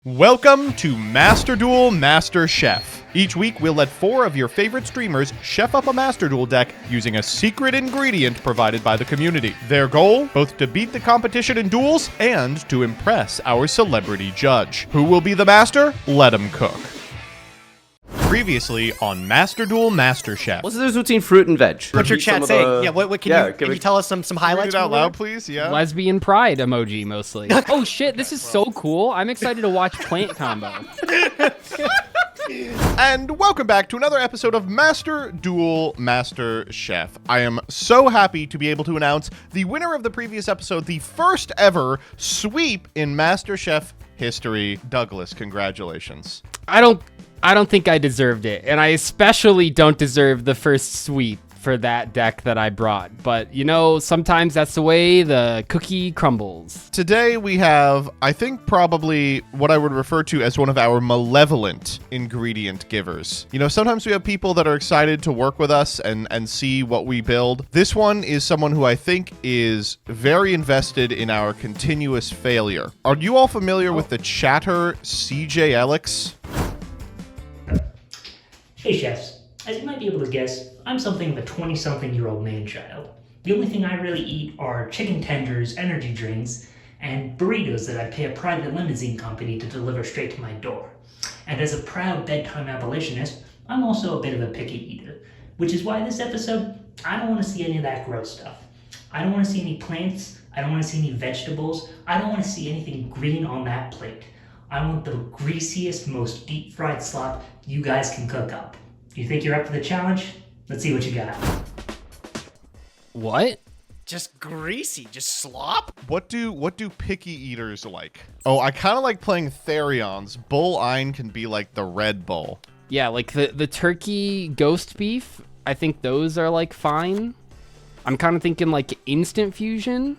Welcome to Master Duel Master Chef. Each week, we'll let 4 of your favorite streamers chef up a Master Duel deck using a secret ingredient provided by the community. Their goal? Both to beat the competition in duels and to impress our celebrity judge. Who will be the master? Let him cook. Previously on Master Duel Master Chef. What's the difference between fruit and veg? What's your chat saying? Yeah, what can you tell us some highlights? Read it out loud, please. Yeah. Lesbian pride emoji mostly. Oh shit, this is so cool. I'm excited to watch plant combo. And welcome back to another episode of Master Duel Master Chef. I am so happy to be able to announce the winner of the previous episode, the first ever sweep in Master Chef history. Douglas, congratulations. I don't think I deserved it, and I especially don't deserve the first sweep for that deck that I brought. But, you know, sometimes that's the way the cookie crumbles. Today we have, I think, probably what I would refer to as one of our malevolent ingredient givers. You know, sometimes we have people that are excited to work with us and see what we build. This one is someone who I think is very invested in our continuous failure. Are you all familiar with the chatter cjelex? Hey chefs, as you might be able to guess, I'm something of a 20-something-year-old man-child. The only thing I really eat are chicken tenders, energy drinks, and burritos that I pay a private limousine company to deliver straight to my door. And as a proud bedtime abolitionist, I'm also a bit of a picky eater, which is why this episode, I don't want to see any of that gross stuff. I don't want to see any plants, I don't want to see any vegetables, I don't want to see anything green on that plate. I want the greasiest, most deep-fried slop you guys can cook up. You think you're up for the challenge? Let's see what you got. What? Just greasy, just slop? What do picky eaters like? Oh, I kind of like playing Therions. Bull Ein can be like the Red Bull. Yeah, like the turkey ghost beef, I think those are like fine. I'm kind of thinking like instant fusion.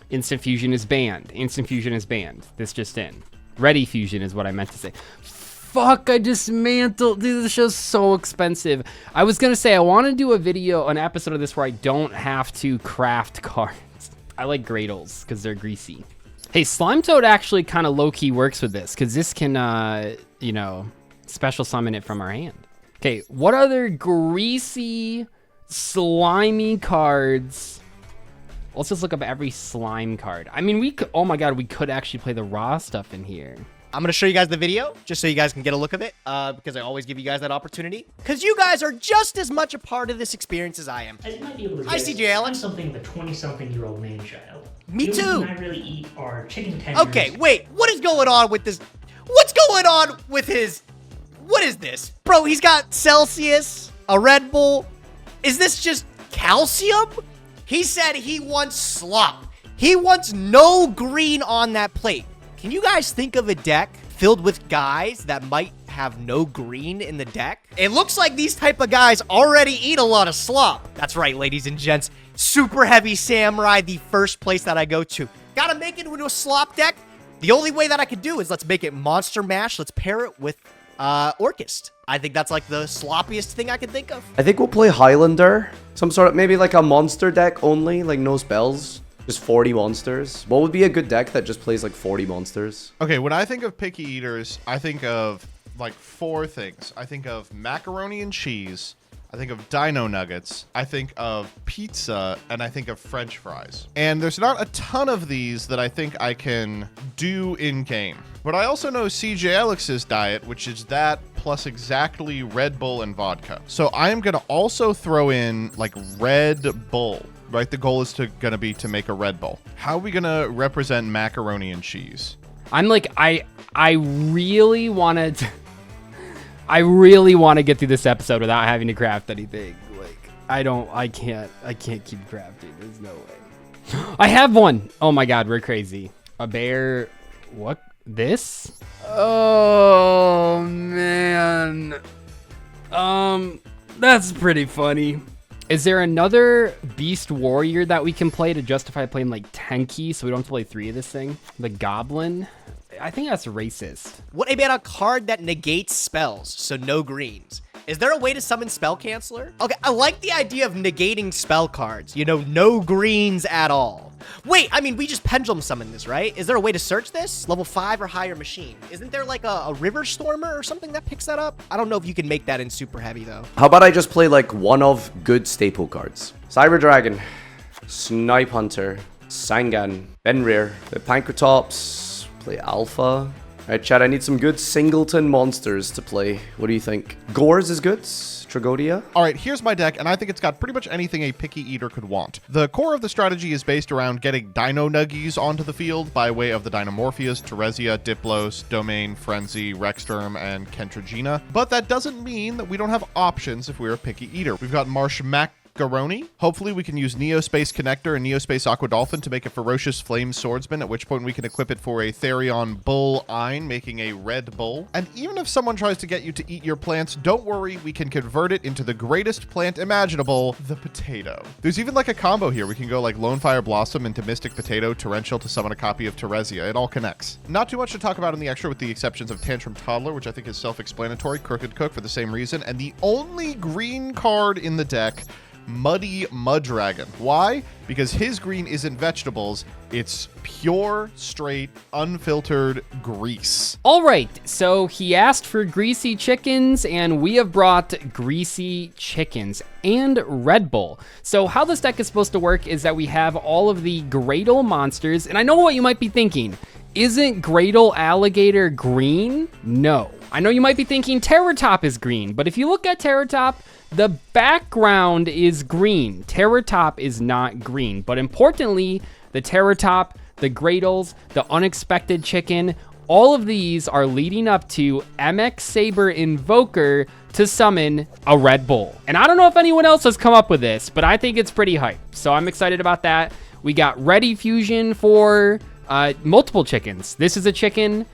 Instant fusion is banned. Instant fusion is banned. This just in. Ready fusion is what I meant to say. Fuck, I dismantled. Dude, this show's so expensive. I was gonna say I want to do a video, an episode of this where I don't have to craft cards. I like Gradles because they're greasy. Hey, Slime Toad actually kind of low-key works with this because this can, you know, special summon it from our hand. Okay, what other greasy, slimy cards? Let's just look up every slime card. I mean, we could, oh my god, we could actually play the raw stuff in here. I'm going to show you guys the video, just so you guys can get a look of it, because I always give you guys that opportunity. Because you guys are just as much a part of this experience as I am. As you might be able to Hi, guess, cjelex. I'm something of a 20-something-year-old man-child. Me The too. only thing I really eat are chicken tenders. Okay, wait, what is going on with this? What's going on with his... What is this? Bro, he's got Celsius, a Red Bull. Is this just calcium? He said he wants slop. He wants no green on that plate. Can you guys think of a deck filled with guys that might have no green in the deck? It looks like these type of guys already eat a lot of slop. That's right, ladies and gents. Super Heavy Samurai, the first place that I go to. Gotta make it into a slop deck. The only way that I could do is let's make it Monster Mash. Let's pair it with Orchist. I think that's like the sloppiest thing I can think of. I think we'll play Highlander. Some sort of, maybe like a monster deck only, like no spells. Just 40 monsters. What would be a good deck that just plays like 40 monsters? Okay, when I think of picky eaters, I think of like 4 things. I think of macaroni and cheese. I think of dino nuggets. I think of pizza, and I think of French fries. And there's not a ton of these that I think I can do in game. But I also know cjalex's diet, which is that plus exactly Red Bull and vodka. So I am gonna also throw in like Red Bull. Right, the goal is gonna be to make a Red Bull. How are we gonna represent macaroni and cheese? I'm like, I really wanted to, I really want to get through this episode without having to craft anything. Like, I can't keep crafting. There's no way. I have one. Oh my god, we're crazy. A bear, what? This? Oh man. That's pretty funny. Is there another Beast Warrior that we can play to justify playing like Tenki so we don't have to play 3 of this thing? The Goblin? I think that's racist. What about a card that negates spells, so no greens? Is there a way to summon Spell Canceller? Okay, I like the idea of negating spell cards. You know, no greens at all. Wait, I mean, we just pendulum summon this, right? Is there a way to search this? Level 5 or higher machine. Isn't there like a River Stormer or something that picks that up? I don't know if you can make that in super heavy though. How about I just play like one of good staple cards? Cyber Dragon, Snipe Hunter, Sangan, Benrir, the Pankratops, play Alpha. Alright, chat, I need some good singleton monsters to play. What do you think? Gores is good? Tragodia? All right, here's my deck, and I think it's got pretty much anything a picky eater could want. The core of the strategy is based around getting Dino Nuggies onto the field by way of the Dinomorphias, Teresia, Diplos, Domain, Frenzy, Rexterm, and Kentragina. But that doesn't mean that we don't have options if we're a picky eater. We've got Marsh Macaroni. Hopefully we can use Neospace Connector and Neospace Aqua Dolphin to make a Ferocious Flame Swordsman, at which point we can equip it for a Therion Bull Ein, making a red bull. And even if someone tries to get you to eat your plants, don't worry, we can convert it into the greatest plant imaginable, the potato. There's even like a combo here. We can go like Lone Fire Blossom into Mystic Potato, Torrential to summon a copy of Teresia. It all connects. Not too much to talk about in the extra with the exceptions of Tantrum Toddler, which I think is self-explanatory, Crooked Cook for the same reason, and the only green card in the deck, Muddy Muddragon. Why? Because his green isn't vegetables, it's pure, straight, unfiltered grease. All right, so he asked for greasy chickens, and we have brought greasy chickens and Red Bull. So how this deck is supposed to work is that we have all of the Gradle monsters, and I know what you might be thinking. Isn't Gradle Alligator green? No. I know you might be thinking Terratop is green, but if you look at Terratop, the background is green. Terratop is not green, but importantly, the Terratop, the Gradles, the Unexpected Chicken, all of these are leading up to MX Saber Invoker to summon a Red Bull. And I don't know if anyone else has come up with this, but I think it's pretty hype. So I'm excited about that. We got Ready Fusion for multiple chickens. This is a chicken.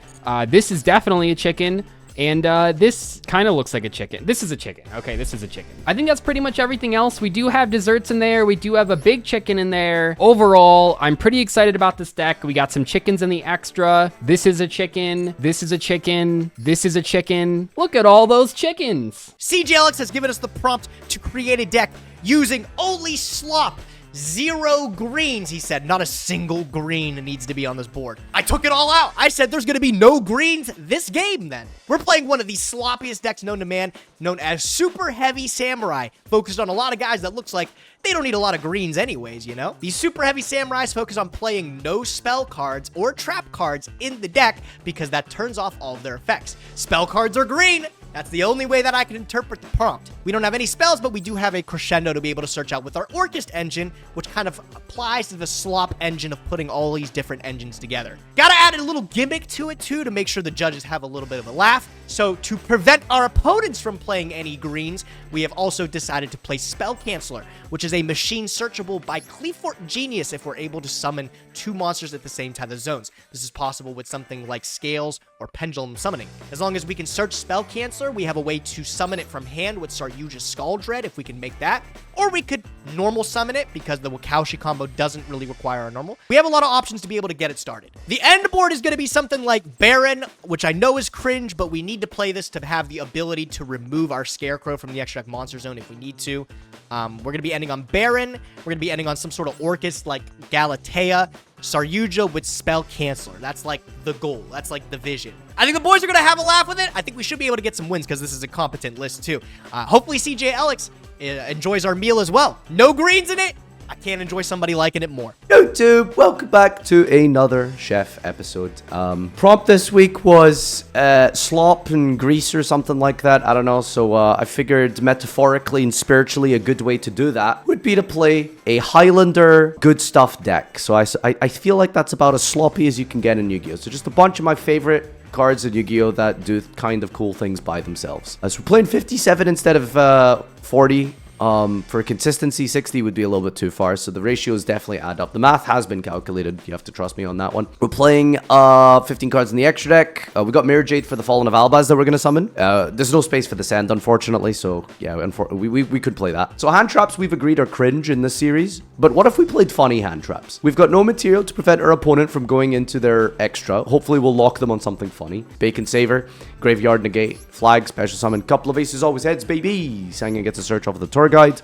This is definitely a chicken. And this kind of looks like a chicken. This is a chicken. Okay, this is a chicken. I think that's pretty much everything else. We do have desserts in there. We do have a big chicken in there. Overall, I'm pretty excited about this deck. We got some chickens in the extra. This is a chicken. This is a chicken. This is a chicken. Look at all those chickens. cjelex has given us the prompt to create a deck using only SLOP. 0 greens, he said. Not a single green needs to be on this board. I took it all out. I said there's going to be no greens this game then. We're playing one of the sloppiest decks known to man, known as Super Heavy Samurai, focused on a lot of guys that looks like they don't need a lot of greens anyways, you know? These Super Heavy Samurais focus on playing no spell cards or trap cards in the deck because that turns off all of their effects. Spell cards are green. That's the only way that I can interpret the prompt. We don't have any spells, but we do have a crescendo to be able to search out with our Orchest engine, which kind of applies to the SLOP engine of putting all these different engines together. Gotta add a little gimmick to it too to make sure the judges have a little bit of a laugh. So to prevent our opponents from playing any greens, we have also decided to play Spell Canceller, which is a machine searchable by Cleefort Genius if we're able to summon 2 monsters at the same time as zones. This is possible with something like Scales or Pendulum Summoning. As long as we can search Spell Canceller, we have a way to summon it from hand with Saryuja's Skull Dread if we can make that. Or we could normal summon it because the Wakaushi combo doesn't really require a normal. We have a lot of options to be able to get it started. The end board is going to be something like Baron, which I know is cringe, but we need to play this to have the ability to remove our Scarecrow from the extra deck monster zone if we need to. We're going to be ending on Baron. We're going to be ending on some sort of Orcus like Galatea. Saryuja with Spell Canceller. That's like the goal. That's like the vision. I think the boys are going to have a laugh with it. I think we should be able to get some wins because this is a competent list too. Hopefully cjelex enjoys our meal as well. No greens in it. I can't enjoy somebody liking it more. YouTube, welcome back to another Chef episode. Prompt this week was slop and grease or something like that. I don't know. So I figured metaphorically and spiritually a good way to do that would be to play a Highlander good stuff deck. So I feel like that's about as sloppy as you can get in Yu-Gi-Oh! So just a bunch of my favorite cards in Yu-Gi-Oh! That do kind of cool things by themselves. So we're playing 57 instead of 40. For consistency, 60 would be a little bit too far, so the ratios definitely add up. The math has been calculated. You have to trust me on that one. We're playing 15 cards in the extra deck. We got Mirror Jade for the Fallen of Albaz that we're going to summon. There's no space for the Send, unfortunately, so yeah, we could play that. So hand traps, we've agreed, are cringe in this series, but what if we played funny hand traps? We've got no material to prevent our opponent from going into their extra. Hopefully we'll lock them on something funny. Bacon Saver, Graveyard Negate, Flag, Special Summon, couple of aces, always heads, baby. Sangin gets a search off of the tour guide.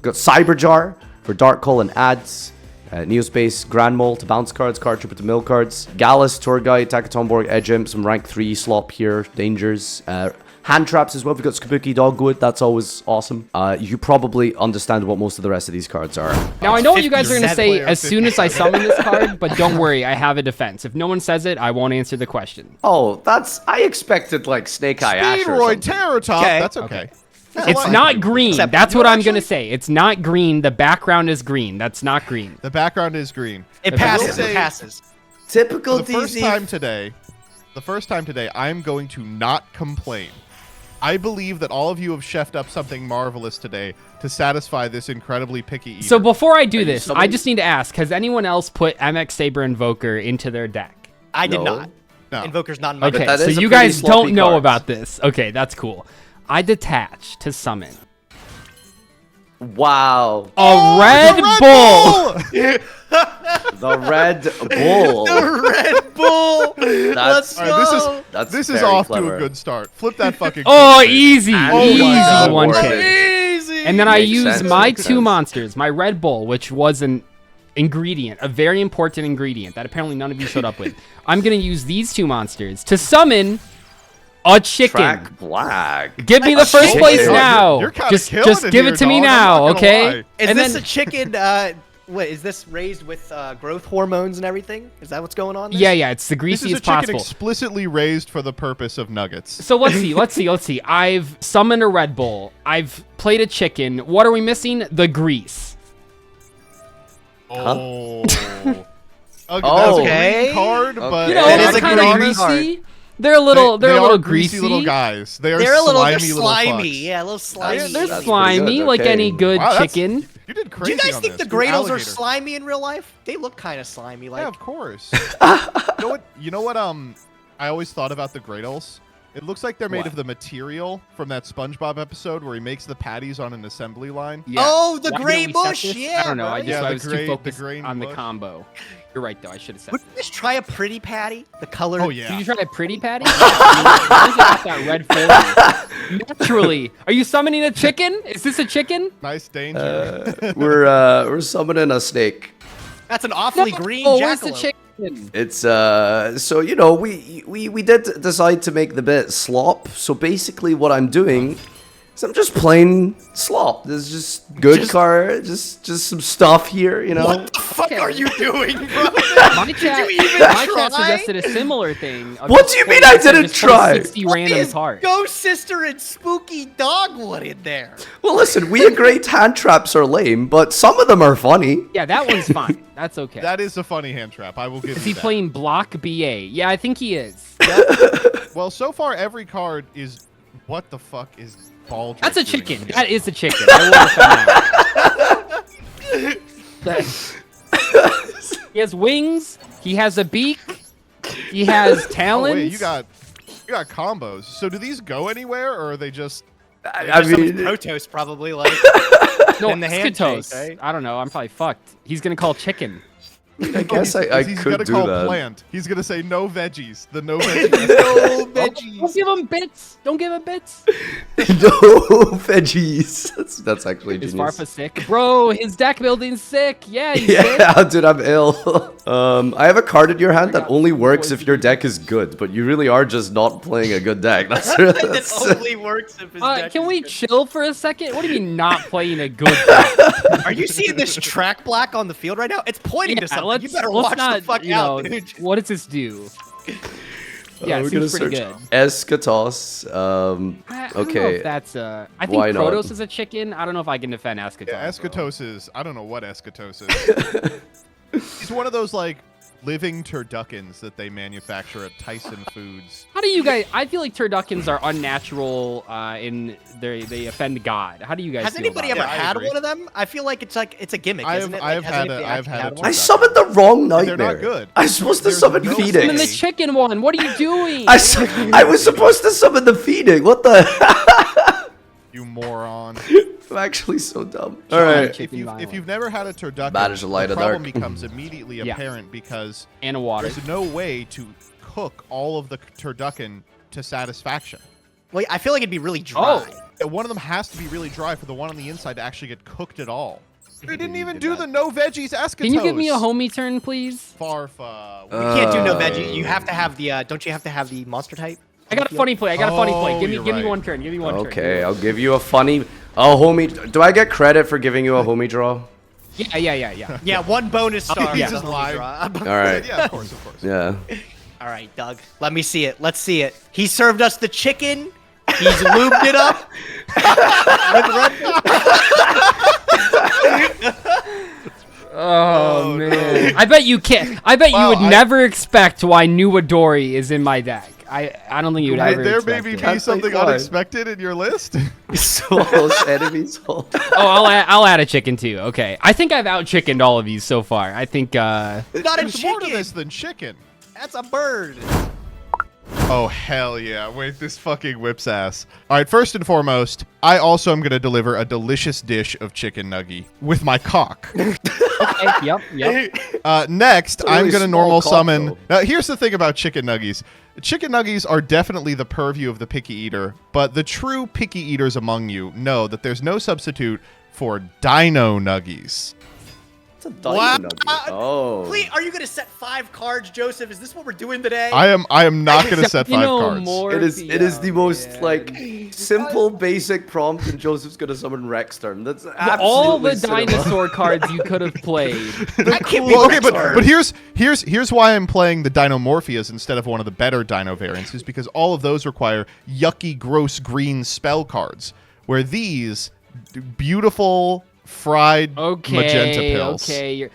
Got Cyberjar for Dark Call and ads. Neospace, Grand Mole to bounce cards, Card Trooper to mill cards. Gallus, Tour Guide, Takatomborg, Edge Imp, some rank 3 slop here, dangers. Hand traps as well. We've got Kabuki Dogwood. That's always awesome. You probably understand what most of the rest of these cards are. Now, I know what you guys are going to 50 say player, as soon as I summon this card, but don't worry, I have a defense. If no one says it, I won't answer the question. Oh, I expected like Snake Eye Ash or Speedroid something. Terror Top. Okay. That's okay. It's not green. Except- That's what No, I'm going to actually- say. It's not green. The background is green. That's not green. The background is green. It I will passes. say, It passes. Typical The first time today, I'm going to not complain. I believe that all of you have chefed up something marvelous today to satisfy this incredibly picky eater. So before I do this, I somebody- just need to ask, has anyone else put MX Saber Invoker into their deck? I did No. not. No. Invoker's not in my Okay, deck. that so is a you pretty guys sloppy don't know card. about this. Okay, that's cool. I detach to summon Wow. a Red Bull. The Red Bull. Red Bull. Let's All right, go. That's this is very off clever. to a good start. Flip that fucking. Oh, card, baby. easy, Oh easy my God, 1K. Easy. And then I Makes use sense, my makes two sense. monsters, my Red Bull, which was an ingredient, a very important ingredient that apparently none of you showed up with. I'm going to use these two monsters to summon a chicken. Track Black. Give me the first chicken? place You're now. kinda Just killing it give here, it to me dog. I'm now, not gonna okay? lie. Is And this then- a chicken? What is this raised with growth hormones and everything? Is that what's going on? There? Yeah, it's the This is greasiest a chicken possible. explicitly raised for the purpose of nuggets. So let's see. I've summoned a Red Bull. I've played a chicken. What are we missing? The grease. Oh. Okay, Oh. that's a Okay. green card, but You know, That they're is a kind of green greasy. card. They're a little, they they're a are little greasy greasy. little guys. They are They're a little. They're slimy little slimy. fucks. Yeah, a little slimy. They're That's pretty slimy, good, like okay. any good Wow, that's- chicken. You did Do crazy you guys on think this. the You're Gradles are alligator. slimy in real life? They look kind of slimy. Like Yeah, of course. You know what? I always thought about the Gradles. It looks like they're made What? of the material from that SpongeBob episode where he makes the patties on an assembly line. Oh, the Why didn't gray we set mush, this? yeah, I don't know. I right? just Yeah, I the was gray- too the focused grain on the mush. combo. You're right, though. I should have said. Would you just try a pretty patty? The color. Oh Did yeah. you try a pretty patty? Why is it got that red foil? Naturally. Are you summoning a chicken? Is this a chicken? Nice danger. We're summoning a snake. That's an awfully green Oh, where's the jackalope. chicken? It's so you know we did decide to make the bit slop. So basically, what I'm doing is I'm just playing slop. There's just good card, just some stuff here, you know. What the fuck are you doing, bro? My chat, you even my chat try? suggested a similar thing. of What just do you mean pulling- I didn't just pulling try? 60 random Is cards. Ghost Sister and Spooky Dogwood in there? Well, listen, we agree hand traps are lame, but some of them are funny. Yeah, that one's fine. That's okay. That is a funny hand trap. I will give Is you he that. playing block BA? Yeah, I think he is. Well, so far every card is. What the fuck is Baldric That's a doing chicken. here? That is a chicken. I will defend that. He has wings. He has a beak. He has Oh talons. wait, you got combos. So do these go anywhere, or are they just? I mean, Protoss probably like. no, and the handshake, Escatos. right? I don't know. I'm probably fucked. He's gonna call chicken. I guess I He's could gonna do call that. plant. He's gonna say no veggies. The no veggies. No Don't veggies. give him bits. Don't give him bits. No veggies. That's actually Is genius. Farfa sick? Bro, his deck building's sick. Yeah, he's sick. Yeah, dude, I'm ill. I have a card in your hand that only works if your deck is good, but you really are just not playing a good deck. That's That only works if his deck Can is we good. chill for a second? What do you mean not playing a good deck? Are you seeing this track black on the field right now? It's pointing to something. You better watch the fuck out, dude. What does this do? Yeah, it we're gonna seems pretty search good. Escatos. I don't know Okay. if that's I think Why not? Protoss is a chicken. I don't know if I can defend Escatos. Yeah, bro. Escatos is. I don't know what Escatos is. He's one of those like living turduckens that they manufacture at Tyson Foods. How do you guys? I feel like turduckens are unnatural. They offend God. How do you guys? Has feel anybody about ever I had agree. one of them? I feel like it's a gimmick, isn't it? I've had a I turducken. summoned the wrong nightmare. They're not good. I was supposed to There's summon no Phoenix. way. Summon the chicken one. What are you doing? I was supposed to summon the Phoenix. What the? You moron. I'm actually so dumb. All right. If you've never had a turducken, Manage to light the a problem dark. becomes immediately Yeah. apparent because And a water. there's no way to cook all of the turducken to satisfaction. Well, I feel like it'd be really dry. One of them has to be really dry for the one on the inside to actually get cooked at all. They didn't even do the no veggies eschatos. Can you give me a homie turn, please? Farfa. You can't do no veggie. You have to have the. Don't you have to have the monster type? I got a funny play. Give me you're me right. one turn. Give me one turn. Okay, I'll give you a funny. Oh, homie. Do I get credit for giving you a homie draw? Yeah. Yeah, one bonus star. He's for just the lying. draw. All right. Yeah, of course, of course. Yeah. All right, Doug. Let me see it. Let's see it. He served us the chicken. He's lubed it up. Oh man. I bet you can't. I bet you would never expect why Nuadori is in my deck. I don't think you would ever There expect maybe it. be something why. unexpected in your list. Souls, enemies, souls. Oh, I'll add a chicken too. Okay. I think I've out chickened all of these so far. I think Not a There's more to chicken. this than chicken. That's a bird. Oh, hell yeah. Wait, this fucking whips ass. All right, first and foremost, I also am going to deliver a delicious dish of chicken nugget with my cock. okay, yep. Next, a really I'm going to small normal cock, summon. though. Now, here's the thing about chicken nuggies. Chicken nuggies are definitely the purview of the picky eater, but the true picky eaters among you know that there's no substitute for dino nuggies. It's a diamond nugget. Oh. Please, are you gonna set 5 cards, Joseph? Is this what we're doing today? I am not going to set 5 cards. It is the most like simple basic prompt, and Joseph's gonna summon Rexturn. That's All the absolutely cinema. dinosaur cards you could have played. I can't be Well, okay, Rexturn. but here's why I'm playing the Dinomorpheas instead of one of the better Dino variants, is because all of those require yucky, gross green spell cards, where these beautiful fried magenta pills. Okay.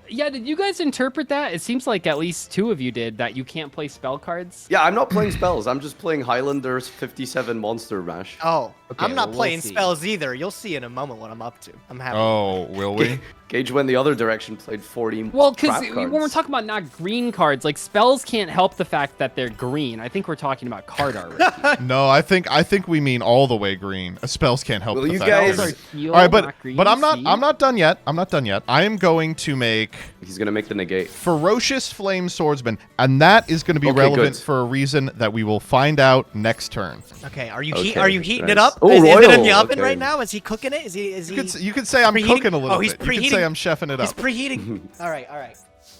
Did you guys interpret that? It seems like at least 2 of you did that you can't play spell cards. Yeah, I'm not playing spells. I'm just playing Highlander's 57 Monster Mash. Oh, Okay, I'm not well, we'll playing see. spells either. You'll see in a moment what I'm up to. I'm happy. Oh, will we? Gage went the other direction, played 40. Well, because crap when we're cards. talking about not green cards, like spells can't help the fact that they're green. I think we're talking about card art. Ricky. No, I think we mean all the way green. Spells can't help Will the you fact guys- that Spells they're- are teal, All right, not green, but I'm see? not done yet. I'm not done yet. I am going to make He's gonna make the negate. Ferocious Flame Swordsman, and that is going to be Okay, relevant good. for a reason that we will find out next turn. Okay, are you Okay, are you heating it nice. up? Oh, is it in the royal, oven okay. right now? Is he cooking it? Is he? You could say I'm preheating? cooking a little Oh, he's bit. You could preheating. say I'm chefing it He's up. preheating. all right.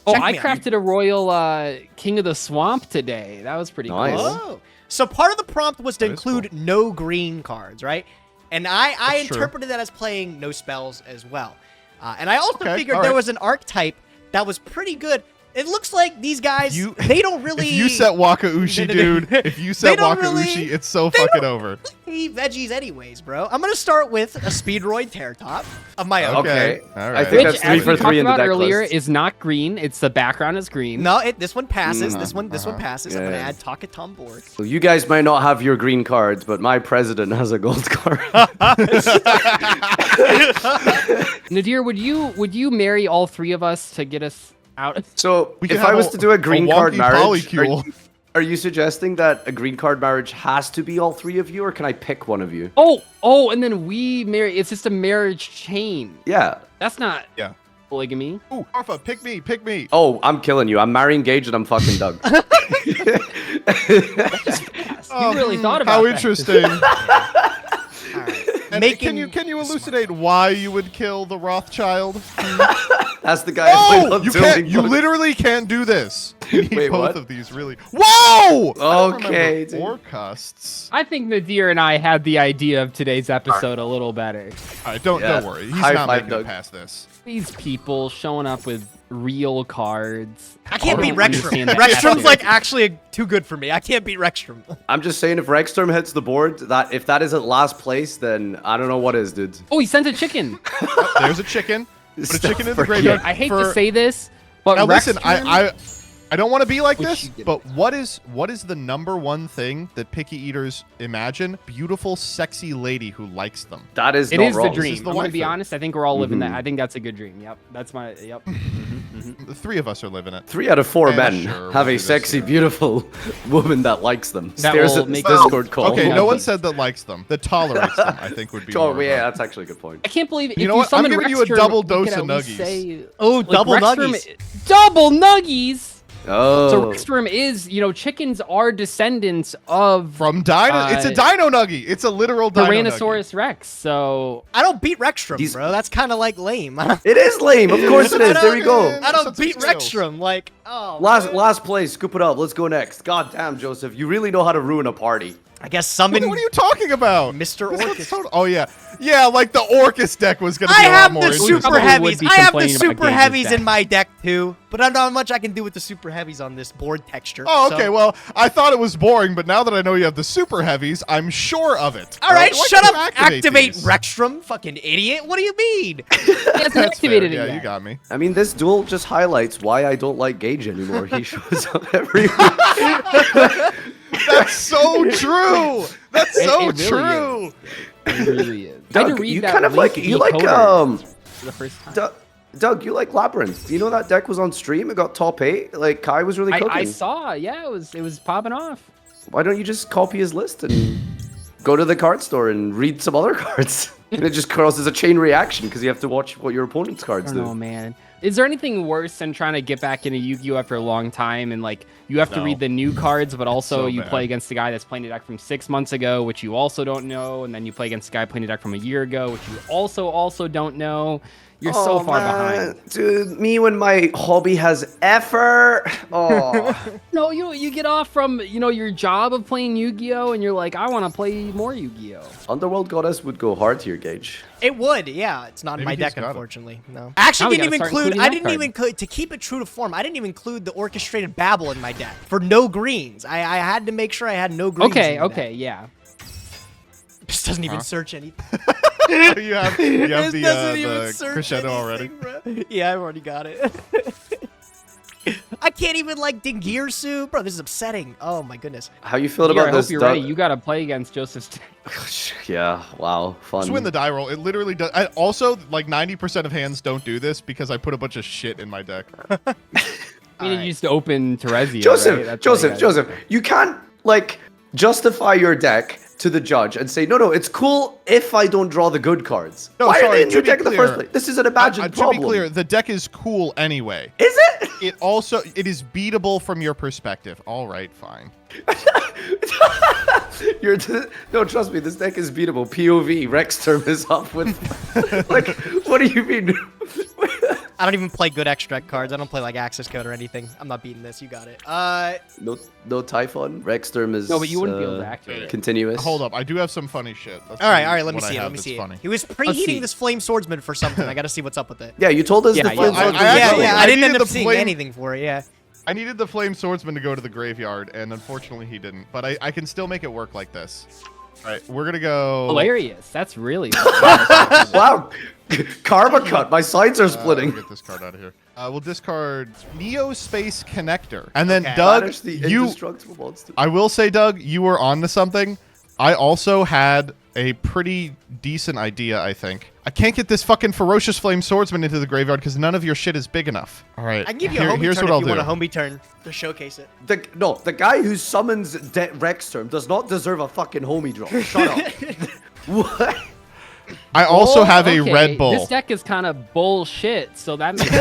Oh, Check I me out. crafted a royal King of the Swamp today. That was pretty Nice. cool. Oh, so part of the prompt was to That is include no green cards, right? And I That's true. interpreted that as playing no spells as well. And I also Okay, figured all there right. was an archetype that was pretty good. It looks like these guys, they don't really If you set Waka Ushi, dude, if you set don't Waka really- Ushi, it's so they fucking don't over. eat veggies anyways, bro. I'm going to start with a Speedroid Tear Top of my own. Okay. All I right. think Which, that's 3 as for we 3 talked in the about deck earlier, list. is not green. It's the background is green. No, this one passes. This one passes. I'm Yeah. going to add Taka Tom Borg. Well, you guys might not have your green cards, but my president has a gold card. Nadir, would you marry all 3 of us to get us out? So, We could if have I was a- to do a green a card wonky marriage, polycule. are you suggesting that a green card marriage has to be all 3 of you, or can I pick one of you? Oh, and then we marry. It's just a marriage chain. Yeah. That's not Yeah. polygamy. Ooh, Arfa, pick me. Oh, I'm killing you. I'm marrying Gage and I'm fucking Doug. You really thought about How that. interesting. All right. And Making- can you elucidate why you would kill the Rothschild? That's the guy I Oh, love you building can't. You boats. literally can't do this. You need Wait, both what? of these, really. Whoa! Okay, dude. Forecasts. I think Nadir and I had the idea of today's episode a little better. All right, don't Yeah. worry. He's High not five, making Doug. it past this. These people showing up with real cards. I can't beat don't understand Rexstrom. that Rexstrom's attitude. like actually too good for me. I can't beat Rexstrom. I'm just saying, if Rexstorm hits the board, that if that isn't last place, then I don't know what is, dude. Oh, he sent a chicken. There's a chicken. Put a chicken in the Stop graveyard. I hate for- to say this, But Now listen, Rexstrom- I don't want to be like Which this, you get. but what is the number one thing that picky eaters imagine? Beautiful, sexy lady who likes them. That is It not is wrong. the This is dream. the I'm gonna life be thing. honest. I think we're all living that. I think that's a good dream. Yep, that's my. Yep. The three of us are living it. 3 out of 4 Yeah, men sure, have we'll a do this, sexy, yeah. beautiful woman that likes them. That Stares will at make Discord call. Okay, Yeah, no one but- said that likes them. That tolerates them, I think would be Oh, more. yeah, of a- that's actually a good point. I can't believe if You know what? I'm summon giving you a Rexstrom, double we dose could of at least nuggies. say- Oh, like, double Rexstrom- nuggies. Double nuggies. Oh. So Rexstrom is, chickens are descendants of From Dino. It's a Dino Nuggie. It's a literal Dino Nuggie. Tyrannosaurus Rex. So I don't beat Rexstrom, These- bro. That's kind of like lame. It is lame. Of course it is. There you go. Man. I don't Such beat skills. Rexstrom. Like, oh. Last place. Scoop it up. Let's go next. God damn, Joseph. You really know how to ruin a party. I guess summon. What are you talking about? Mr. This one's Orcus. total- Oh, yeah. Yeah, like the Orcus deck was going to I be a lot have more the interesting. super Probably heavies. would be I have the complaining about super Gage's heavies deck. in my deck too, but I don't know how much I can do with the super heavies on this board texture. Oh, okay. so- Well, I thought it was boring, but now that I know you have the super heavies, I'm sure of it. All right, Why shut can't up. you Activate these? Rexstrom, fucking idiot. What do you mean? he hasn't That's activated fair. it Yeah, yet. you got me. I mean, this duel just highlights why I don't like Gage anymore. He shows up every week. That's so true. That's so it really true. It really is. I had to Doug, read you that kind of link like, you like, decoder for the first time. Doug, you like Labyrinth. Do you know that deck was on stream? It got top 8. Like, Kai was really cooking. I saw, yeah, it was popping off. Why don't you just copy his list and go to the card store and read some other cards? And it just causes a chain reaction because you have to watch what your opponent's I cards don't do. know, man. Is there anything worse than trying to get back into Yu-Gi-Oh after a long time and like you have to No. read the new cards, but also So you bad. play against the guy that's playing a deck from 6 months ago, which you also don't know, and then you play against the guy playing a deck from a year ago, which you also don't know. You're so far behind. Dude, me when my hobby has effort. Oh. No, you get off from your job of playing Yu-Gi-Oh and you're like, I want to play more Yu-Gi-Oh. Underworld Goddess would go hard here, Gage. It would, yeah. It's not in Maybe my he's deck, got it. unfortunately. No. I actually Now we didn't even gotta start include. including I that didn't card. even include to keep it true to form. I didn't even include the orchestrated babble in my deck for no greens. I had to make sure I had no greens. Okay, in the okay, deck. yeah. This doesn't even search anything. you have This the, doesn't even the search crescendo already. anything, bro. Yeah, I've already got it. I can't even like Dingirsu, bro. This is upsetting. Oh my goodness. How you feel Here, about I this, hope you're Doug? ready. You got to play against Joseph's deck. Yeah, wow, fun. Just win the die roll. It literally does. I also, like 90% of hands don't do this because I put a bunch of shit in my deck. I mean, you just open Terezia, Joseph, right? That's all you Joseph, gotta do. you can't like justify your deck to the judge and say, no, it's cool if I don't draw the good cards. No, Why are sorry, they in to your be deck in the clear- first place? This is an imagined To problem. be clear, the deck is cool anyway. Is it? It is beatable from your perspective. All right, fine. No, trust me, this deck is beatable. POV, Rex term is up with. Like, what do you mean? I don't even play good extract cards. I don't play like access code or anything. I'm not beating this. You got it. No Typhon. Rex term is. No, but you wouldn't be able to activate it. Continuous. Hold up, I do have some funny shit. Let's all right, see all right. Let me what I see it. have Let me that's see funny. it. He was see. preheating this flame swordsman for something. I got to see what's up with it. Yeah, you told us Yeah, the yeah. flame I sword was actually- Yeah, beatable. yeah. I I didn't needed end up the seeing flame- anything for it. Yeah. I needed the flame swordsman to go to the graveyard, and unfortunately he didn't. But I can still make it work like this. All right, we're gonna go. Hilarious. That's really. Wow. Karma cut. My sides are We'll splitting. get this card out of here. We'll discard Neo Space Connector, and then Okay. Doug, Banish the you. indestructible monster. I will say, Doug, you were on to something. I also had a pretty decent idea, I think. I can't get this fucking ferocious flame swordsman into the graveyard because none of your shit is big enough. All right, I can give you a homie here's turn what if I'll you do. want a homie turn to showcase it. The guy who summons Rex term does not deserve a fucking homie draw. Shut up. What? I also have a Okay, Red Bull. This deck is kind of bullshit, so that makes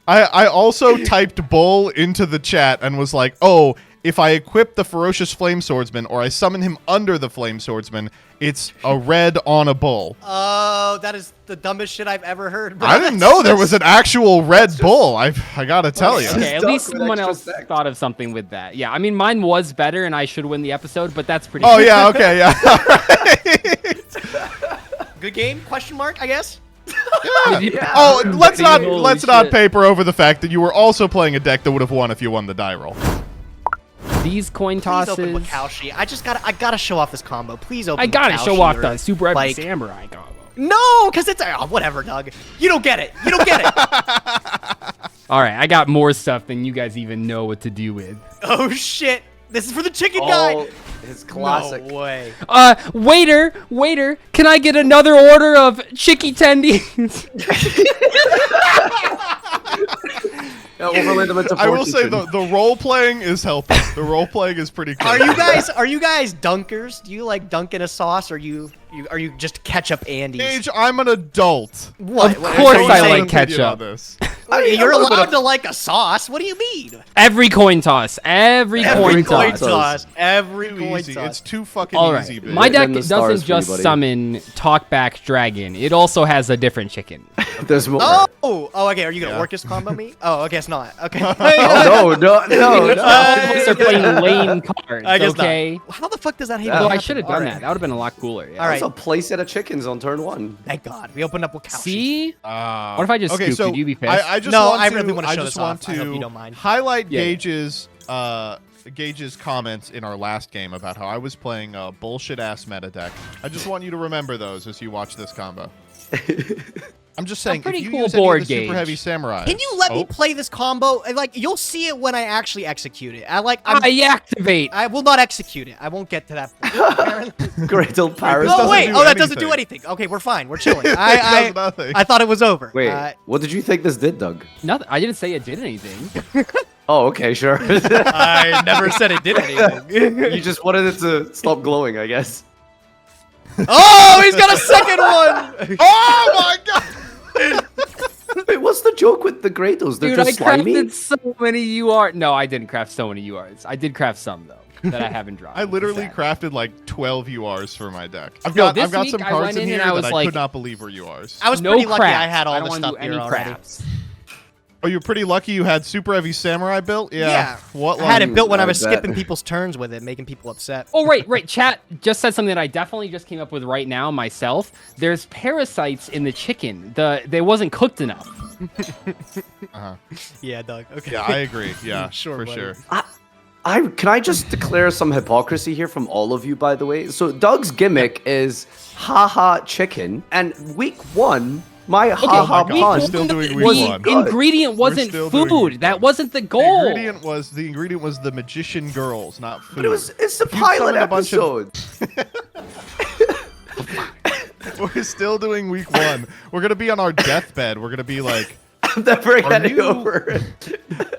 I also typed bull into the chat and was like, oh, if I equip the ferocious flame swordsman or I summon him under the flame swordsman, it's a red on a bull. Oh, that is the dumbest shit I've ever heard. bro. I didn't know there was an actual red bull. I gotta tell you. Okay, at Stuck least with someone extra else stack. thought of something with that. Yeah, I mean, mine was better, and I should win the episode, but that's pretty. Oh yeah, okay, yeah. Good game? Question mark? I guess. Oh, let's not Holy shit. paper over the fact that you were also playing a deck that would have won if you won the die roll. These coin Please open tosses. Wakaushi. I gotta show off this combo. Please open. I gotta Wakaushi show off or, the super heavy like, samurai combo. No, because it's whatever, Doug. You don't get it. You don't get it. All right, I got more stuff than you guys even know what to do with. Oh shit! This is for the chicken guy. Oh, his classic. No way. Waiter, can I get another order of chicky tendies? Overlay them into I will say fortune. the role playing is helping. The role playing is pretty cool. Are you guys dunkers? Do you like dunk in a sauce, or are you just ketchup Andes? Gage, I'm an adult. What? Of What- course are you I saying- like ketchup. This. You're allowed to like a sauce. What do you mean? Every coin toss. Every coin toss. toss. Every Too coin easy. toss. It's too fucking All right. easy, bitch. My deck And the stars doesn't for you, just buddy. summon Talkback Dragon. It also has a different chicken. There's more. Oh, okay. Are you gonna Orcus combo me? Oh, I guess not. Okay. Oh, no. Folks are playing lame cards, I guess okay? not. How the fuck does that even Although I happen? should have done Alright. that. That would have been a lot cooler. Yeah. All right. That's a playset of chickens on turn 1. Thank God. We opened up with cow. See? What if I just okay, scooped? so Would you be pissed? I just No, want I to, really wanna I show just this want off. I hope to you don't mind. highlight Yeah, yeah. Gage's comments in our last game about how I was playing a bullshit ass meta deck. I just want you to remember those as you watch this combo. I'm just saying, pretty if you cool use any of board, the super Gage. heavy samurai, Can you let me Oh, play this combo? Like, you'll see it when I actually execute it. I activate. I will not execute it. I won't get to that point. Apparently. Great old Paris. Oh doesn't wait! do Oh, that doesn't do anything. anything. Okay, we're fine. We're chilling. does I nothing. thought it was over. Wait, what did you think this did, Doug? Nothing. I didn't say it did anything. Oh, okay, sure. I never said it did anything. You just wanted it to stop glowing, I guess. Oh, he's got a second one. Oh my god! Wait, what's the joke with the Grados? They're Dude, I just slimy? crafted so many UR. No, I didn't craft so many URs. I did craft some though that I haven't dropped. I literally Sad. crafted like 12 URs for my deck. I've No, got this some week I cards went in in here and I that was I like- could not believe were URs. I was No pretty lucky. crafts. I had all I the don't wanna stuff do here any already. crafts. Oh, you're pretty lucky you had super heavy samurai built? Yeah. What I had luck? it built when I was I bet. skipping people's turns with it, making people upset. Oh, right. Chat just said something that I definitely just came up with right now myself. There's parasites in the chicken. They wasn't cooked enough. Yeah, Doug. Okay. Yeah, I agree. Yeah, Sure, for buddy. sure. Can I just declare some hypocrisy here from all of you, by the way? So Doug's gimmick is haha chicken, and week 1, my haha God, pun. we're still doing week was one. The ingredient wasn't still doing food. week That one. wasn't the The goal. ingredient was the magician girls, not food. But it's the You pilot summoned a bunch of- episode. We're still doing week 1. We're gonna be on our deathbed. We're gonna be like, I'm never getting you- over it.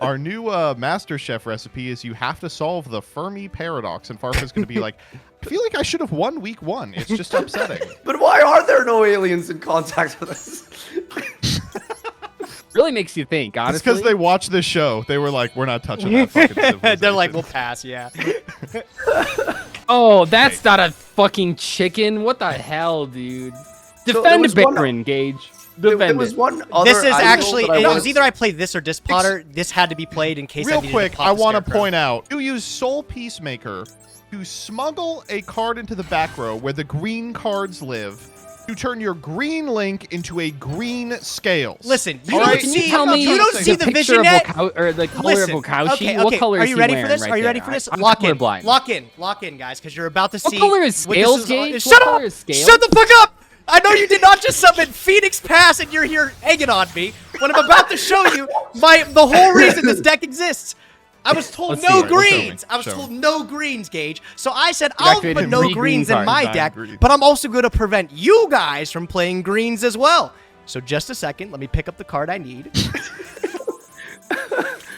our new Master Chef recipe is you have to solve the Fermi paradox, and Farfa's gonna be like, I feel like I should have won week 1. It's just upsetting. But why are there no aliens in contact with us? Really makes you think, It's honestly. because they watched this show. They were like, we're not touching that fucking civilization. They're like, we'll pass. Yeah. Oh, that's not a fucking chicken. What the hell, dude? there Defend was one- Baron, Gage. There Defend was it. one other This is idol actually. that I It wanted was either I played this or Disc Potter. This had to be played in case I Real needed quick, to pop I the want to Scarecrow. point out, you use Soul Peacemaker to smuggle a card into the back row where the green cards live, to turn your green link into a green scales. Listen, you All don't right? Can see. you tell me you don't the see the picture vision of yet. or the color Listen, of Wokaushi? okay, What okay. color Are is you he ready for wearing this? right Are you ready there? for this? I'm Lock in. colorblind. Lock in, guys, because you're about to see. What color is what this Scales, is- Gage? Shut What up! color is Scales? Shut the fuck up! I know you did not just summon Phoenix Pass and you're here egging on me when I'm about to show you the whole reason this deck exists. I was told Let's no see it. Show me. greens. I was Show told me. no greens, Gage. So I said I'll activated put no 3 green greens in cards. my Nine deck, greens. but I'm also going to prevent you guys from playing greens as well. So just a second, let me pick up the card I need.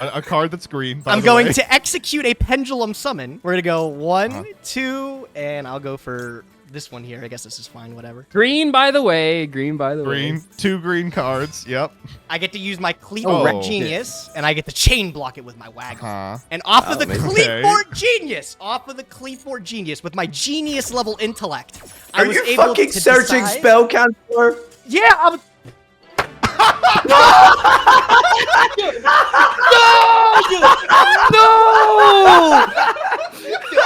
A card that's green. by I'm the going way. to execute a pendulum summon. We're gonna go 1, 2, and I'll go for this one here. I guess this is fine, whatever. Green, by the way. Green, by the way. Green, 2 green cards. Yep. I get to use my Oh, Cleatboard Genius, and I get to chain block it with my wagon. Huh. And off of the amazing. Cleatboard Genius, with my genius level intellect, I Are was you able fucking to searching decide- spell counselor? Yeah, I was. No!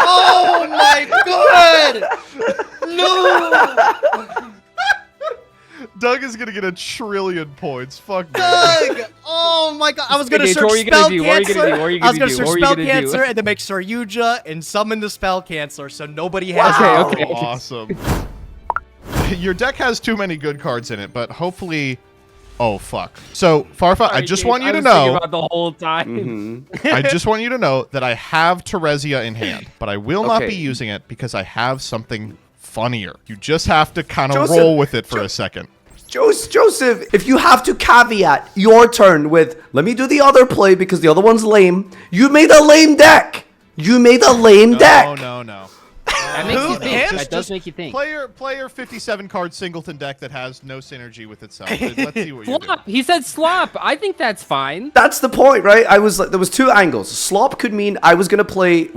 Oh my god! No! Doug is gonna get 1 trillion points. Fuck me. Doug! Oh my god! I was gonna Gage, search what were you gonna spell do? What were you gonna cancer. do? What were you I was gonna gonna do? search What were you spell gonna do? cancer and then make Saryuja and summon the spell canceler so nobody has. Okay, Wow. okay. Awesome. your deck has too many good cards in it, but hopefully. Oh fuck. So Farfa, I just want you to know. About the whole time. I just want you to know that I have Teresia in hand, but I will not Okay. be using it because I have something funnier. You just have to kind of Joseph, roll with it for a second. Joseph, if you have to caveat your turn with, let me do the other play because the other one's lame, you made a lame deck. You made a lame deck. No. That makes you think. Just- That does make you think. Player 57 card singleton deck that has no synergy with itself. Let's see what you do. Slop. He said slop. I think that's fine. That's the point, right? I was like, there was two angles. Slop could mean I was gonna play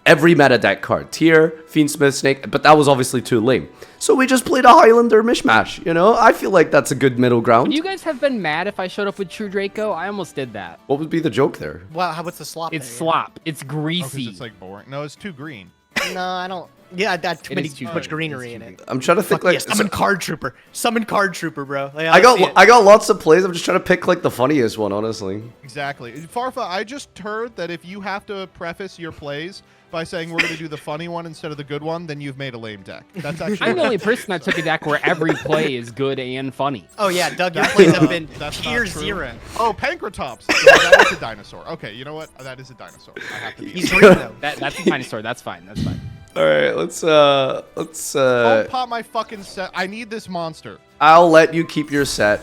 every meta deck card, Tier, Fiendsmith, Snake, but that was obviously too lame. So we just played a Highlander mishmash. You know, I feel like that's a good middle ground. Would you guys have been mad if I showed up with True Draco? I almost did that. What would be the joke there? Wow, what's the slop? It's there? slop. It's Oh, 'cause greasy. it's like boring. No, it's too green. No, I don't. Yeah, that too It many is too too much green. greenery in it. I'm trying to think Fuck like yeah, summon card trooper. Summon card trooper, bro. Like, I let's see it. got lots of plays. I'm just trying to pick like the funniest one, honestly. Exactly. Farfa, I just heard that if you have to preface your plays by saying we're going to do the funny one instead of the good one, then you've made a lame deck. That's actually I'm the only person that took a deck where every play is good and funny. Oh yeah, Doug, your plays have been That's tier not true. 0. Oh, Pankratops. That is a dinosaur. Okay, you know what? That is a dinosaur. I have to be. He's green though. That's a dinosaur. That's fine. That's fine. All right, let's Don't pop my fucking set. I need this monster. I'll let you keep your set.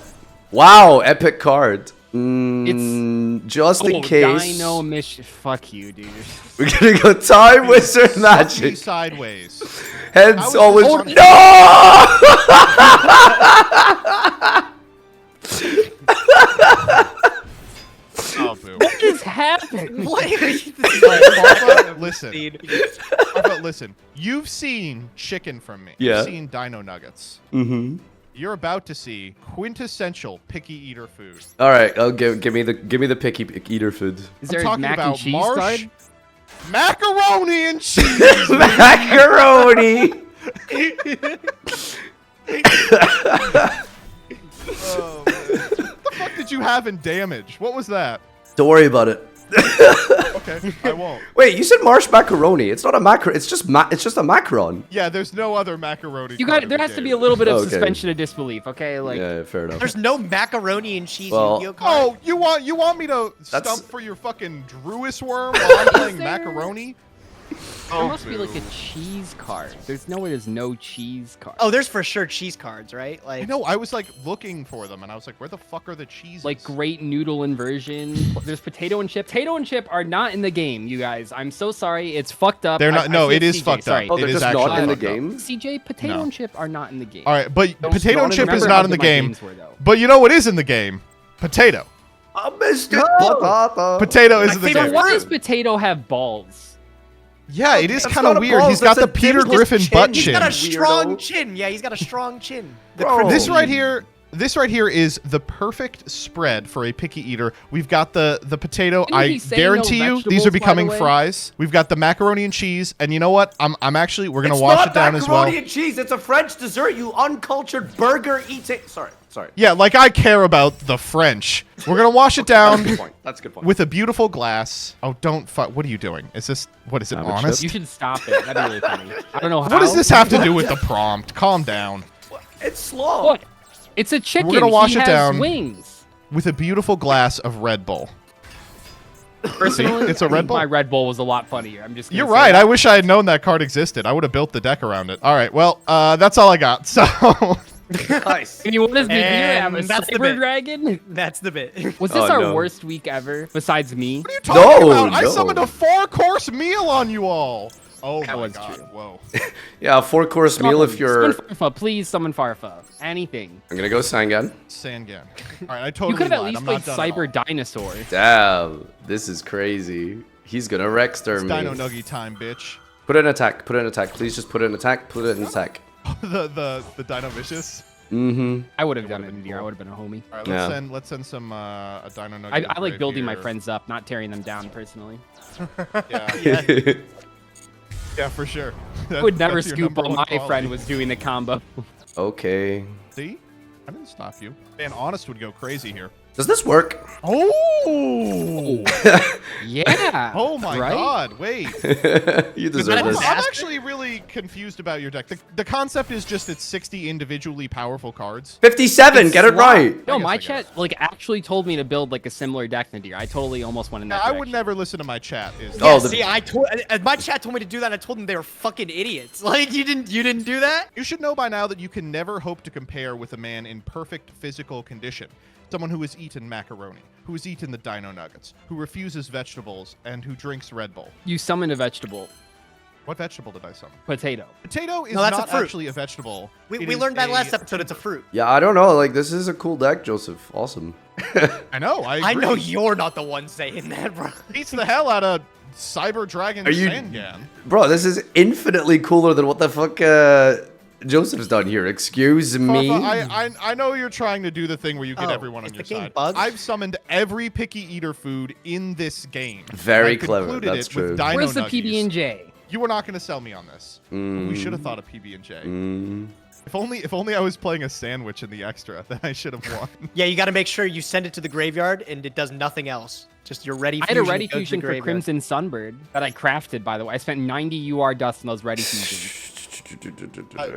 Wow, epic card. Just in case. Dino Mish. Fuck you, dude. We're gonna go Time Wizard Fuck me Magic. sideways. Heads was always. just- No! Oh, boo. What just happened? What? Farfa, listen. Farfa, listen. You've seen chicken from me. Yeah. You've seen dino nuggets. Mm-hmm. You're about to see quintessential picky eater food. All right, I'll give me the picky eater food. Is I'm there a talking mac and about cheese marsh, card? macaroni and cheese. Macaroni. Oh, man. What the fuck did you have in damage? What was that? Don't worry about it. Okay, I won't. Wait, you said marsh macaroni. It's not a macaron. It's just a macaron. Yeah, there's no other macaroni. You card got. in There the has to game. be a little bit of Okay. suspension of disbelief. Okay, like. Yeah, fair enough. There's no macaroni and cheese Well- Yu-Gi-Oh card. Oh, you want me to That's- stump for your fucking Druis worm while I'm playing there- macaroni? There must be like a cheese card. There's nowhere there's no cheese card. Oh, there's for sure cheese cards, right? I Like, know. I was like looking for them, and I was like, "Where the fuck are the cheeses?" Like great noodle inversion. There's potato and chip. Potato and chip are not in the game, you guys. I'm so sorry. It's fucked up. They're not. No, see it is CJ, fucked sorry. up. Oh, It they're is just actually not in the fucked up. game. CJ, potato No. and chip are not in the game. All right, but Those potato and not chip in- is Remember not how in the good my game. games were, though. But you know what is in the game? Potato. I missed it. Potato. Potato is in the favorite game. So why does potato have balls? Yeah, it is That's kind of not a weird. balls, He's got the that's a Peter dimple Griffin chin. butt he's chin. got a strong Weirdo. chin. Yeah, he's got a strong chin. The Bro. crypto- This right here. This right here is the perfect spread for a picky eater. We've got the potato. Didn't I he say guarantee no you, these vegetables, are by the becoming way? fries. We've got the macaroni and cheese, and you know what? I'm actually we're gonna It's wash not it down as well. macaroni and cheese. It's a French dessert. You uncultured burger eating. Sorry. Yeah, like I care about the French. We're gonna wash it That's a down good point. That's a good point. with a beautiful glass. Oh, don't fuck. What are you doing? Is this what is it? Have a chip? Honest? You should stop it. That'd be really funny. I don't know how. What does this have to do with the prompt? Calm down. It's slow. What? It's a chicken. gonna wash he it has down. Wings. With a beautiful glass of Red Bull. Personally, it's a Red Bull? My Red Bull was a lot funnier. I'm just. Gonna You're say right. that. I wish I had known that card existed. I would have built the deck around it. All right. Well, that's all I got. So. Nice. And you want us to do And have a that's the cyber bit. dragon? That's the bit. Was this Oh, our no. worst week ever? Besides me? What are you talking No, about? I no. summoned a 4-course meal on you all. Oh That my was god. true. Whoa. Yeah, a 4-course meal if you're. Summon Farfa, please summon Farfa. Anything. I'm gonna go Sangan. Sangan. All right. I totally You could have at lied. least I'm played not done at all. Cyber Dinosaur. Damn, this is crazy. He's gonna Rexter It's me. Dino Nuggy time, bitch. Put it in attack. Put it in attack. Please just put it in attack. Put it in attack. the Dino Vicious. Mm-hmm. I would have done it in here. I would have been a homie. All right. Yeah. Let's send some a Dino Nuggy. I to like grave building my here. friends up, not tearing them down personally. Yeah. Yeah, for sure. I would never That's your scoop number while one my quality. friend was doing the combo. Okay. See? I didn't stop you. Man, Honest would go crazy here. Does this work? Oh! Yeah. Oh my right? god, wait. You deserve that this. a I'm actually really confused about your deck. The concept is just it's 60 individually powerful cards. 57, get it Swap. right. No, I guess my I get chat like actually told me to build like a similar deck than Nadir. I totally almost went in that I direction. would never listen to my chat. Oh, See, my chat told me to do that. I told them they were fucking idiots. Like you didn't do that. You should know by now that you can never hope to compare with a man in perfect physical condition. Someone who has eaten macaroni, who has eaten the dino nuggets, who refuses vegetables, and who drinks Red Bull. You summoned a vegetable. What vegetable did I summon? Potato. Potato is No, that's a not fruit. actually a vegetable. We It is learned that a- last episode. It's a fruit. Yeah, I don't know. Like, this is a cool deck, Joseph. Awesome. I know, I I know agree. you're not the one saying that, bro. Beats the hell out of Cyber Dragon Are you- Sangan. Bro, this is infinitely cooler than what the fuck Joseph's done here. Excuse me. Fafa, I know you're trying to do the thing where you get Oh, everyone is on your the game side. bugged? I've summoned every picky eater food in this game. Very I clever, concluded that's it with true. Dino Where's the Nuggies. PB&J? You were not going to sell me on this. We should have thought of PB&J. If only I was playing a sandwich in the extra, then I should have won. Yeah, you got to make sure you send it to the graveyard and it does nothing else. Just your ready I fusion. had a ready goes to the fusion for graveyard. Crimson Sunbird that I crafted, by the way. I spent 90 UR dust on those ready fusions.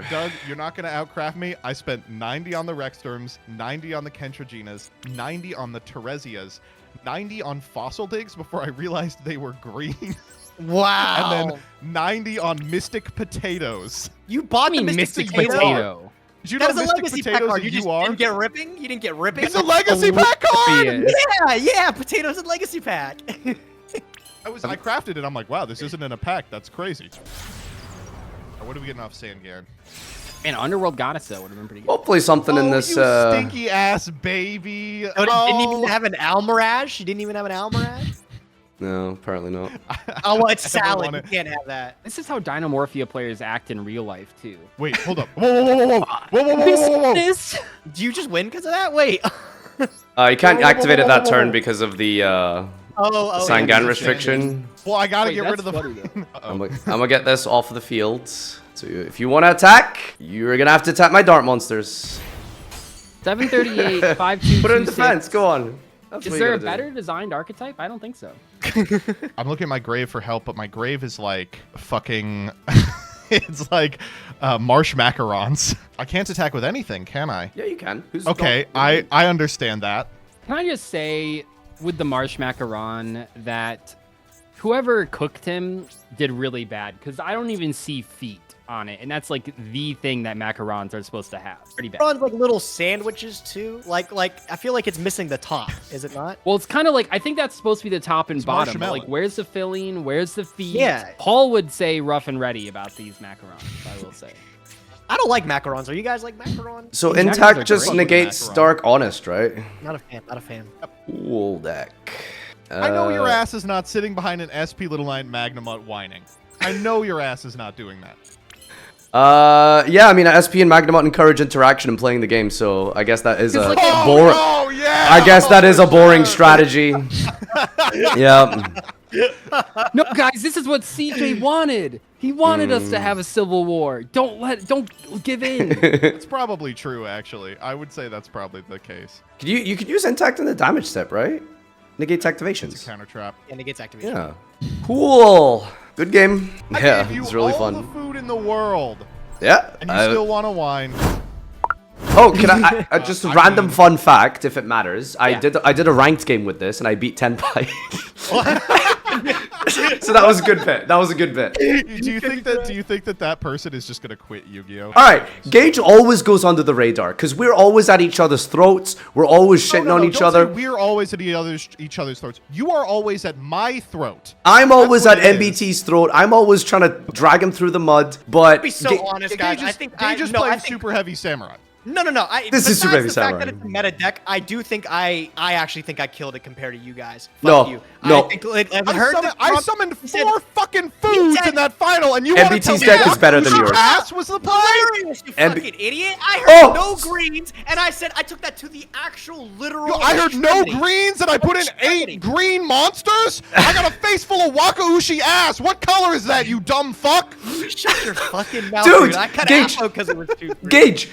Doug, you're not going to outcraft me. I spent 90 on the Rexstorms, 90 on the Kentroginas, 90 on the Teresias, 90 on Fossil Digs before I realized they were green, Wow. and then 90 on Mystic Potatoes. you bought I the mean, Mystic Mystic Potato. Potato. Did you That know was a Mystic legacy pack Potatoes card. is You just UR? didn't get ripping. You didn't get ripping. It's a legacy pack card! Yes. Yeah, potatoes and legacy pack. I crafted it. I'm like, wow, this isn't in a pack. That's crazy. What are we getting off Sangan? Man, Underworld Goddess, though, would have been pretty good. Hopefully something in this. You stinky ass baby. Oh, didn't even have an Almirage. She didn't even have an Almirage. No, apparently not. Oh, well, it's I don't salad. want You it. can't have that. This is how Dynamorphia players act in real life, too. Wait, hold up. Whoa, whoa, whoa, whoa, whoa, whoa, whoa, whoa, whoa, whoa. This? Do you just win because of that? Wait. You can't Whoa, activate it whoa, that whoa, turn whoa. because of the Sangan Sangan restriction. Well, I gotta Wait, get rid of the. that's funny, though. Uh-oh. I'm gonna get this off the field. So if you want to attack, you're gonna have to attack my dart monsters. 738, 5226. Put it in defense. Go on. That's Is what you there a gotta do. better designed archetype? I don't think so. I'm looking at my grave for help, but my grave is like fucking. It's like marsh macarons. I can't attack with anything, can I? Yeah, you can. Who's Okay, not- I understand that. Can I just say, with the Marsh Macaron, that whoever cooked him did really bad, because I don't even see feet on it, and that's like the thing that macarons are supposed to have. Pretty bad. Runs like little sandwiches too. Like I feel like it's missing the top. Is it not? Well, it's kind of like, I think that's supposed to be the top and bottom. But marshmallow. like, where's the filling? Where's the feet? Yeah. Paul would say rough and ready about these macarons, I will say. I don't like macarons. Are you guys like macarons? So These macarons intact are just great. negates Macaron. dark honest, right? Not a fan. Not a fan. Cool deck. I know your ass is not sitting behind an SP Little Knight Magnamut whining. I know your ass is not doing that. Yeah, I mean, SP and Magnamut encourage interaction in playing the game, so I guess that is a like- boring. Oh yeah. I guess that is a boring strategy. Yeah. No, guys, this is what CJ wanted. He wanted us to have a civil war. Don't give in. It's probably true, actually. I would say that's probably the case. You could use intact in the damage step, right? Negates It's activations. a counter trap. And it gets activation. Yeah. Cool. Good game. I Yeah, gave you it's really all fun. the food in the world, Yeah. and you still want to whine. Oh, can I just a I random mean- fun fact, if it matters. Yeah. I did a ranked game with this, and I beat 10 by. So that was a good bit. That was a good bit. Do you think that person is just gonna quit Yu-Gi-Oh? All right, Gage always goes under the radar because we're always at each other's throats. We're always shitting on each don't say other. We're always at each other's throats. You are always at my throat. I'm always That's at what it is. MBT's throat. I'm always trying to drag him through the mud. But To be so Ga- honest, guys, I think Gage is no, playing I think, super heavy samurai. No. This is besides Super Heavy the fact Samurai. that it's a meta deck, I do think I actually think I killed it compared to you guys. No, Fuck you. no. I think I've heard I summoned he said- 4 fucking foods said- in that final, and you want to MBT's tell me deck is better than Wakabushi yours. Ass was the play? Hilarious, you MB fucking idiot! I heard Oh! no greens, and I said I took that to the actual literal. Yo, I heard no extremity. greens, and I put in Extremity. 8 green monsters. I got a face full of Wakaushi ass. What color is that, you dumb fuck? Shut your fucking mouth, Dude, dude! I cut Gage. Afro because it was too. Gage,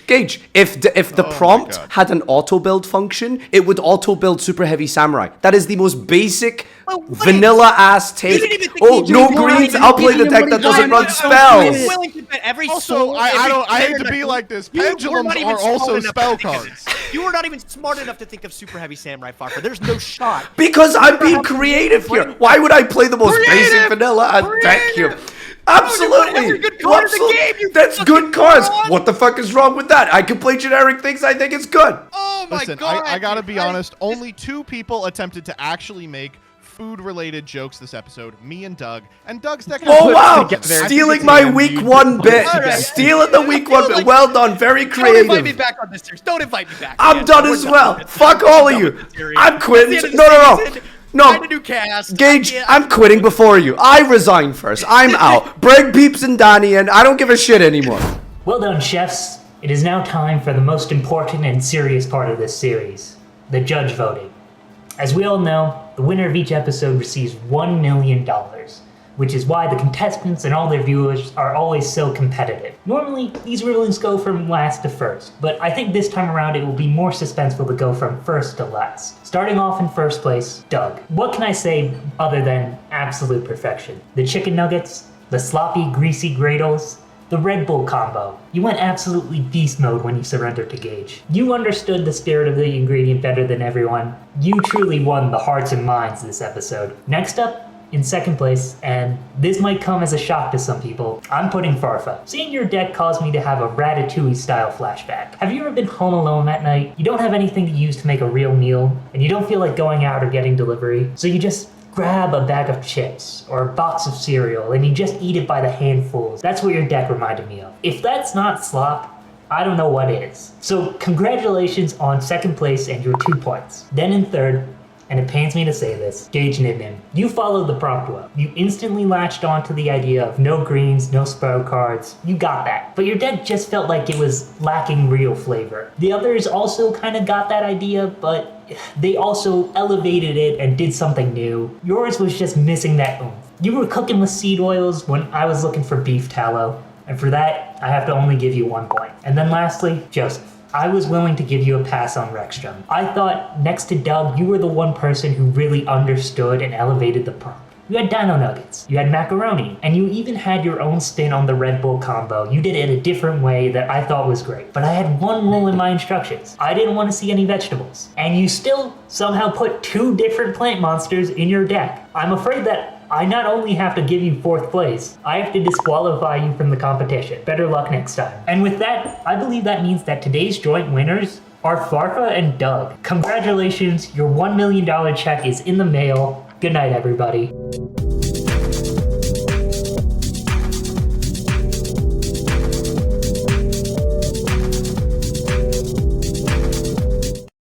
if the Oh my prompt God. had an auto build function, it would auto build super heavy samurai. That is the most basic Well, wait. vanilla ass take. didn't even think Oh, he no did greens. it. I'll play the deck that doesn't run I'm spells. willing to bet every Also, soul. I hate to be like this. Pendulums are also spell cards. You were not even smart enough to think of super heavy samurai Farfa. There's no shot. Because I'm being creative here. Why would I play the most basic vanilla and deck here? Absolutely. Every good card in the Absolutely. game, you That's fucking good cards. moron. What the fuck is wrong with that? I can play generic things. I think it's good. Oh my Listen, god! I gotta be honest. Only 2 people attempted to actually make food-related jokes this episode. Me and Doug. And Doug's deck. Oh wow! together. Stealing my week 1 bit. All right. Stealing the week 1 bit. like- Well done. Very Don't invite me creative. back on this series. Don't invite me back. I'm man. done We're as done well. with this Fuck series. all We're of done you. with this series. I'm quitting. That's the end No, of the no, no. season. No. Find a new cast. Gage, I I'm can't- quitting before you. I resign first. I'm out. Bring Peeps and Danny in. I don't give a shit anymore. Well done, chefs. It is now time for the most important and serious part of this series, the judge voting. As we all know, the winner of each episode receives $1 million, which is why the contestants and all their viewers are always so competitive. Normally, these rulings go from last to first, but I think this time around it will be more suspenseful to go from first to last. Starting off in first place, Doug. What can I say other than absolute perfection? The chicken nuggets, the sloppy, greasy gradles, the Red Bull combo. You went absolutely beast mode when you surrendered to Gage. You understood the spirit of the ingredient better than everyone. You truly won the hearts and minds this episode. Next up, in second place, and this might come as a shock to some people, I'm putting Farfa. Seeing your deck caused me to have a Ratatouille style flashback. Have you ever been home alone that night? You don't have anything to use to make a real meal, and you don't feel like going out or getting delivery, so you just grab a bag of chips or a box of cereal and you just eat it by the handfuls. That's what your deck reminded me of. If that's not slop, I don't know what is. So congratulations on second place and your 2 points. Then in third, and it pains me to say this, Gage Nidnim, you followed the prompt well. You instantly latched on to the idea of no greens, no spell cards. You got that. But your deck just felt like it was lacking real flavor. The others also kind of got that idea, but they also elevated it and did something new. Yours was just missing that oomph. You were cooking with seed oils when I was looking for beef tallow, and for that, I have to only give you 1 point. And then lastly, Joseph. I was willing to give you a pass on Rexstrom. I thought, next to Doug, you were the one person who really understood and elevated the prompt. You had dino nuggets, you had macaroni, and you even had your own spin on the Red Bull combo. You did it a different way that I thought was great. But I had one rule in my instructions. I didn't want to see any vegetables. And you still somehow put 2 different plant monsters in your deck. I'm afraid that I not only have to give you 4th place, I have to disqualify you from the competition. Better luck next time. And with that, I believe that means that today's joint winners are Farfa and Doug. Congratulations, your $1 million check is in the mail. Good night, everybody.